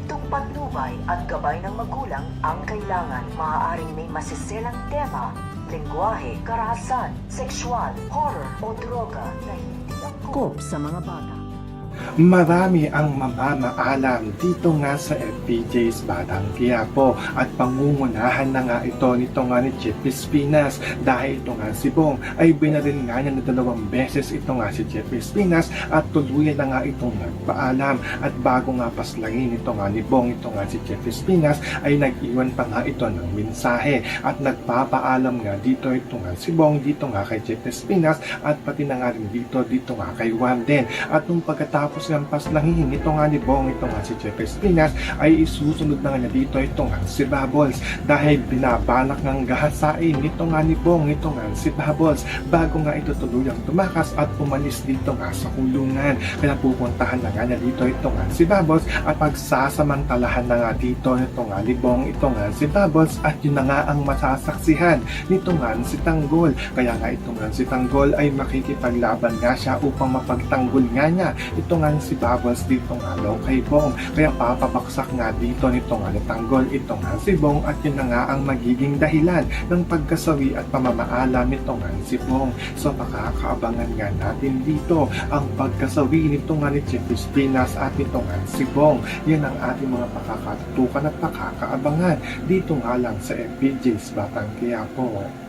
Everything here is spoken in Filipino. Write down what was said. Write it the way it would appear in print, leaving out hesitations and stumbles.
Humentong patnubay at gabay ng magulang ang kailangan. Maaaring may masiselang tema, lengguwahe, karahasan, sexual, horror o droga na hindi angkop sa mga bata. Marami ang mamamaalam dito nga sa FPJ's Batang Quiapo at pangungunahan na nga ito nito nga ni Jeff Espinas dahil ito nga si Bong ay binaril nga niya na 2 beses ito nga si Jeff Espinas at tuluyan na nga itong nagpaalam at bago nga paslangin ito nga ni Bong ito nga si Jeff Espinas ay nag-iwan pa nga ito ng mensahe at nagpapaalam nga dito ito nga si Bong dito nga kay Jeff Espinas at pati na nga rin dito nga kay Warden at nung pagkatapos ng paslangin ito nga ni Bong ito nga si Jeff Espinas ay isusunod na nga dito ito nga si Bubbles dahil binabalak ng gahasain nito nga ni Bong ito nga si Bubbles bago nga ito tuluyang tumakas at umalis dito nga sa kulungan. Kaya pupuntahan na nga na dito ito nga si Bubbles at pagsasamantalahan na nga dito ito nga ni Bong ito nga si Bubbles at yun na nga ang masasaksihan nito nga si Tanggol. Kaya nga ito nga si Tanggol ay makikipaglaban nga siya upang mapagtanggol nga niya ito nga si Bubbles dito nga daw kay Bong. Kaya papabaksak nga dito nito nga ni Tanggol ito nga si Bong at yun na nga ang magiging dahilan ng pagkasawi at pamamaalam nito nga si Bong. So makakaabangan nga natin dito ang pagkasawi nito nga ni Jeff Espinas at nito nga si Bong. Yan ang ating mga pakakatutukan at pakakaabangan dito nga lang sa FPJ's Batang Quiapo.